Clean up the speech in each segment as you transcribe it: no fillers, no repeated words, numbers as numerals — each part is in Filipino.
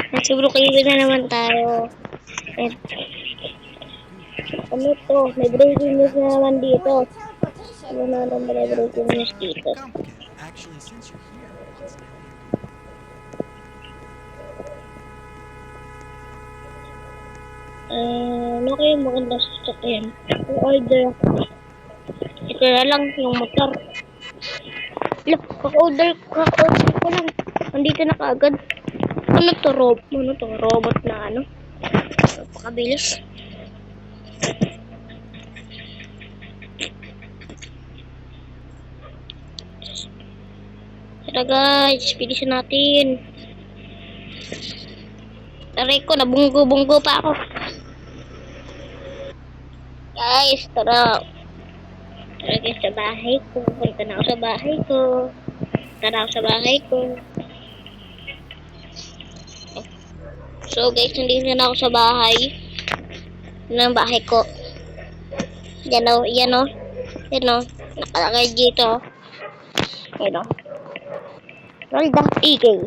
Nasa Brookhaven na naman tayo. At, ano to? May breaking news na naman dito. Ano na naman may breaking news dito? Actually, since you're here, let's tell you. Ano kayo maganda sa sasakyan? I-order ako. Ito na lang yung motor. Look, kaka-order ko lang. Nandito na kaagad. Ano to, robot na ano? Napakabilis. Tara guys, bilisan natin. Taray ko, nabunggo-bunggo pa ako. Guys, tara. Tara guys, sa bahay ko. Punta na ako sa bahay ko. Tara ako sa bahay ko. So guys, nandito na ako sa bahay. Yan ang bahay ko. Yan o, yan o. Yan o. Nakalagay dito. Yan o. Rolda PK.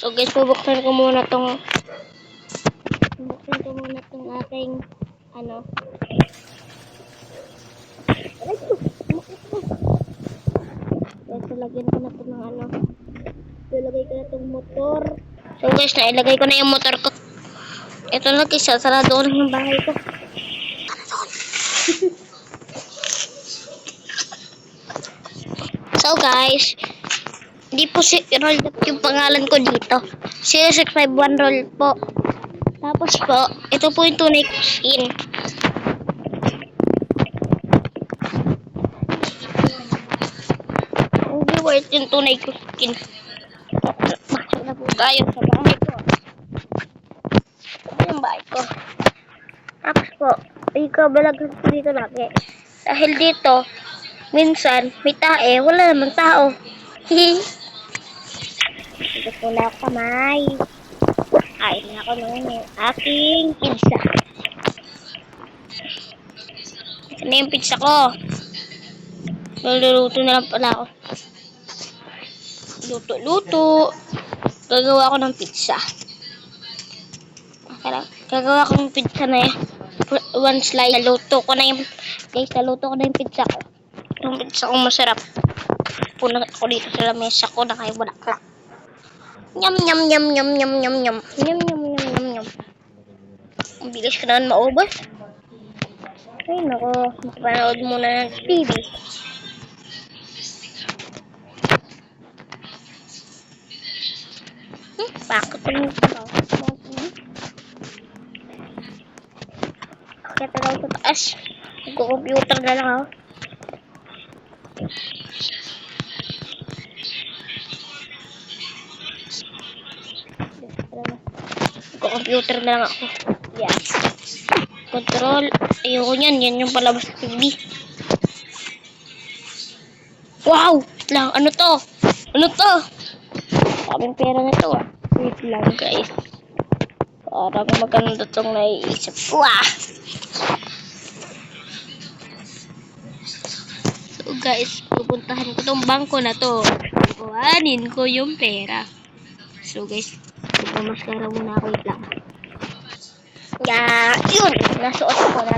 So guys, bubuksan ko muna tong ating ano. Guys, lagyan ko na to ng ano. Ilagay ko na tong motor. So guys, nailagay ko na yung motor ko. Ito na guys, sarado ko na yung bahay ko. So guys, hindi po si roll yung pangalan ko dito. 0651 roll po. Tapos po, ito po yung tunay ko skin. Hindi worth yung tunay ko skin. Bakit na po tayo sa bahay ko. Ito yung bahay ko. Tapos po, ikaw balaghan ko dito lagi. Dahil dito, minsan, may tae, wala namang tao. Hihi. Ito po na ako kamay. Kain na ako ng aking pizza. Ito na yung pizza ko. Luluto na lang pala ako. Luto. Gagawa ko ng pizza. Gagawa ko ng pizza na yan. One slice. Naluto ko na yung pizza ko. Yung pizza ko masarap. Punang ako dito sa lamesa ko na kayo bulaklak. Nyam. Ang bilis ko naman maubos. Ay nako, mapanood muna ng TV. Bakit yung Akit na lang sa taas. Mag-computer na lang ako. Computer na lang ako. Yeah. Control. Ayoko yan. Yan yung palabas ng TV. Wow! Lang. Ano to? Kaming pera na to ah. Wait lang guys. Parang maganda itong naiisip. Wah! So guys, pupuntahan ko tong bangko na to. Kuhanin ko yung pera. So guys, pumaskara muna ako. Wait lang. Yun! Nasuot ko na.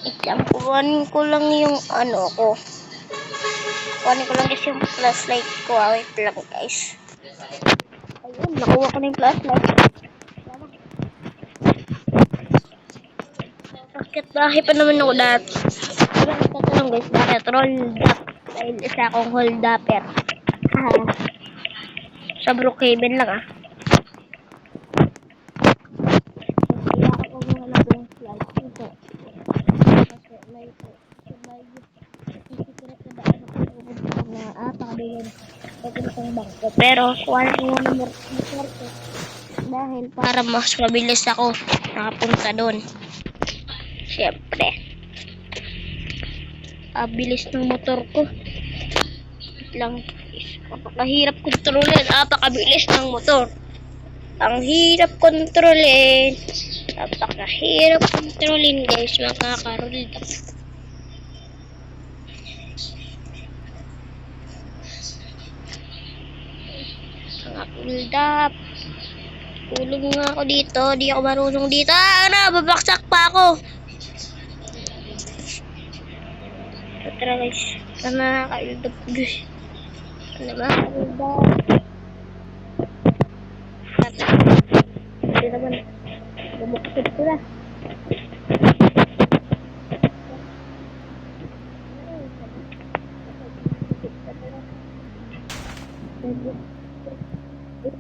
Isang kuhanin ko lang yung ano ko. Kuhanin ko lang kasi yung flashlight ko. Wait lang guys. Ayun, nakuha ko na yung flashlight. Bakit bahay pa naman ako dati? Diba nagtatanong guys, bakit rolled up? Dahil isa akong hold upper. Sa Brookhaven lang ah. Pero kuha ko muna ng motor ko dahil para mas mabilis ako nakapunta doon. Siyempre, bilis ng motor ko. Lang, napakahirap kontrolin. Napakabilis ng motor. Ang hirap kontrolin. Napakahirap kontrolin guys, mga kakarulda. Hold up. Tulog nga ako dito. Di ako marunong dito. Ano? Babaksak pa ako. So, tara guys. Tama ka-hold up guys. Ano ba? Hold up. Hindi naman. Bumukod ko na.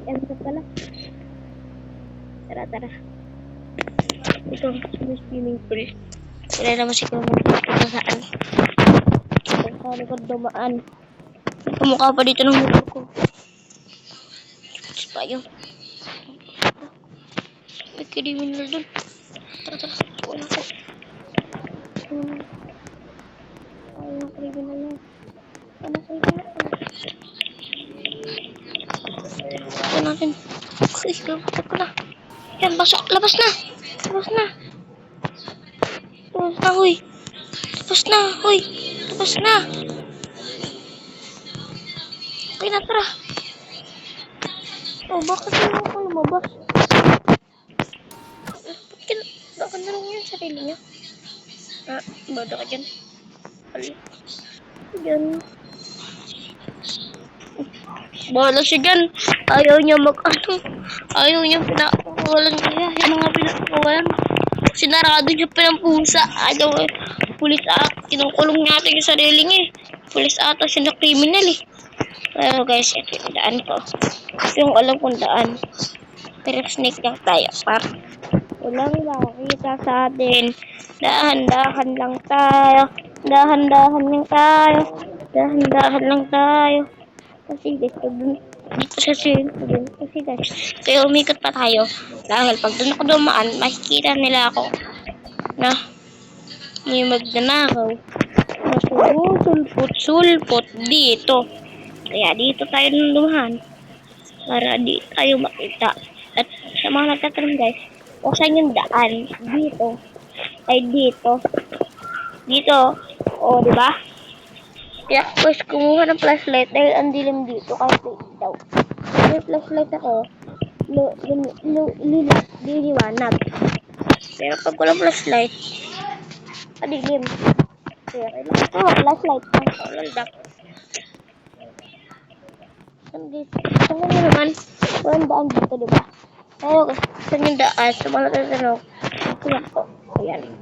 AM ka pala. Tara. Ito ang swimming pool. Wala naman siguro kung saan. Kung saan ko dumaan. Kumukha pa dito ng motor ko. Tapos pa yun. May criminal dun. Tara. Wala ko. Ay, yung criminal na. Ano criminal? Ito natin. Uy, lumapit ko na. Yan, basok. Labas na. Labas na, huy. Labas na. Okay na, tara. Oh, bakit hindi ako lumabas? Bakit na lang yung sarili niya? Bada ka dyan. Ali. Dyan. Bala siya dyan. Ayaw niya Ayaw niya pinakawalan kaya. Yung mga pinakawalan. Sinarado niya pa ng pusa. Ayaw eh. Pulis ata. Kinukulong natin yung sarili niya eh. Pulis ata siya na criminal eh. Pero guys, ito yung daan ko. Ito yung alam kong daan. Pero snake lang tayo. Walang makakita sa atin. Dahan-dahan lang tayo. Dahan-dahan lang tayo. Kasi guys, dito sa swimming pool. Kasi guys, kaya umikot pa tayo. Dahil pag doon ako dumaan, makikita nila ako na may magnanakaw na sulpot dito. Kaya dito tayo dumaan para di tayo makita. At sa mga nagtatanong guys, kung saan yung daan? Dito. Ay dito. O, diba? Kaya guys, kumuha ng flashlight dahil ang dilim dito kahit daw. May flashlight ako, liliwanag. Pero pag walang flashlight, adilim. Kaya kailangan ito, flashlight. Laldak. Saan nga naman? Walang daan dito, diba? Pero saan yung daan? Sa mga natatanong, kaya ko. Ayan.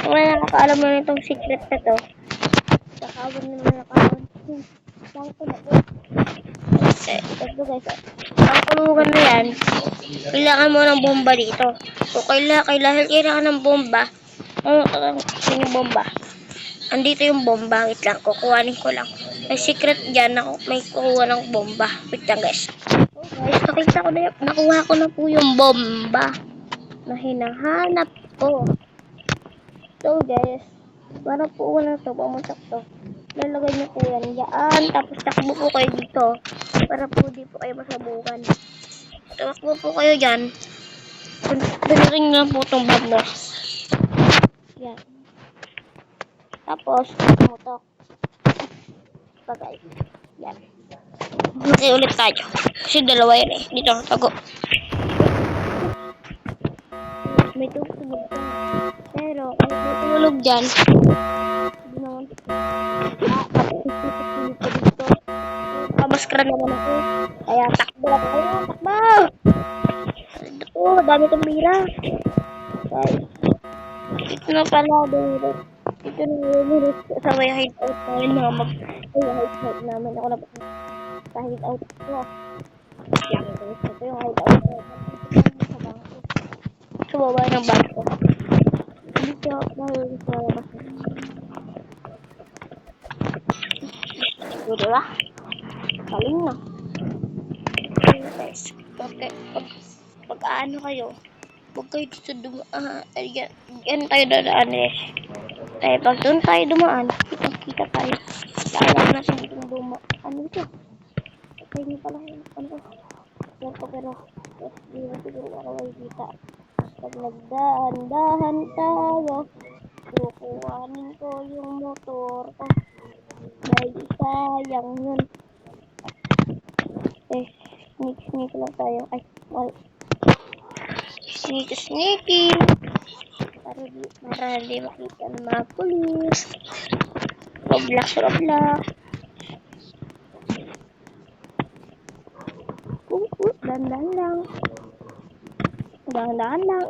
Kung wala nakakaalam mo na itong secret na to, kakawin na naman nakawin. Saan ko na po? Ito guys, ang kulungan na yan, kailangan mo ng bomba dito. So, kailangan ng bomba. Yung bomba. Andito yung bomba. Wait lang, kukuhanin ko lang. May secret dyan, may kukuha ng bomba. Wait lang guys. So guys, nakita ko na yun. Nakuha ko na po yung bomba na hinahanap ko. So guys, para po wala to, pamusak to. Lalagay niyo po yan dyan. Tapos takbo po kayo dito. Para po di po kayo masabukan. Takbo po kayo dyan. Dalirin nyo po itong bag mo. Yan. Tapos, tumutok. Pagay. Yan. Okay, ulit tayo. Kasi dalawa yun eh. Dito, tago. May tumutok ka. Pero, kahit may tumulog dyan, hindi naman. Dito. Pamaskara naman ako. Kaya, takbo lang kayo. Takbo! Dami itong mira. Guys. Ito na pala. Ito na yung sa may hideout namin mga hideout namin. Ako na sa hideout ko. Yan, guys. Ito yung hideout ko. Sa bangko. Sa baba ng bangko. Dito dahil sa labas. Ito diba? Galing na. Guys. Pag ano kayo, huwag kayo dito dumaan. Yan tayo dadaan eh. Kaya pag doon tayo dumaan, kita tayo. Kaya natin ditong dumaan. Ano ito? Okay niyo pala yun. Ano ito? Yan ko pero hindi na siguro makakita. Pag nagdaan-dahan tayo, kukuhanin ko yung motor ko. Dahil sayang yun. Sneaky lang tayo. Ay, well, sneaky. Para di makita ng mga pulis. Roblox. Dandan lang. Dahan-dahan lang.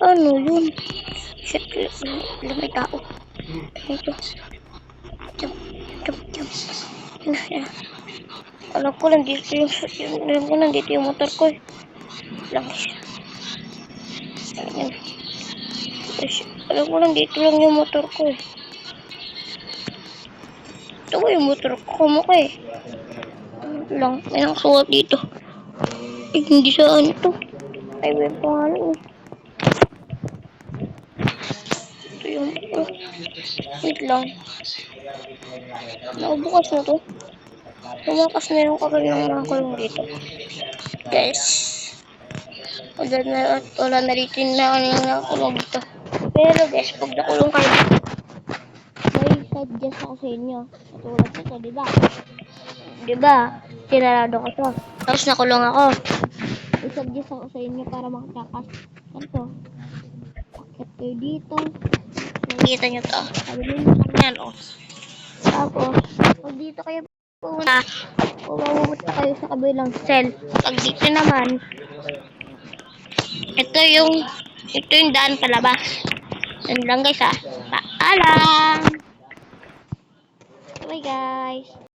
Ano yun? Shit, may tao. Ito. Jump. Alam ko nandito yung motor ko. Lang siya. Ayan. Alam ko nandito lang yung motor ko. Ito ba yung motor ko? Kumukha eh. Lang, may nakasuot dito. Ay, hindi saan ito. Ay, may pangalan. Ito yung motor. Wait lang. Nakabukas na to. Tumakas na yung kapag yung nakakulong dito. Guys. Wala na dito na kanina nakakulong dito. Pero guys, pag nakulong kayo, may suggest ako sa inyo. Katulad nito, diba? Diba? Sinarado ko to. Tapos nakulong ako. May suggest ako sa inyo para makatakas. Ano? Bakit kayo dito? Nakikita nyo to. Sabi nyo yan, oh. Tapos, pag dito kayo pumunta, pumunta kayo sa kabilang cell. Pag dito naman, ito yung daan palabas. Yan lang guys, ha. Paalam! Bye guys!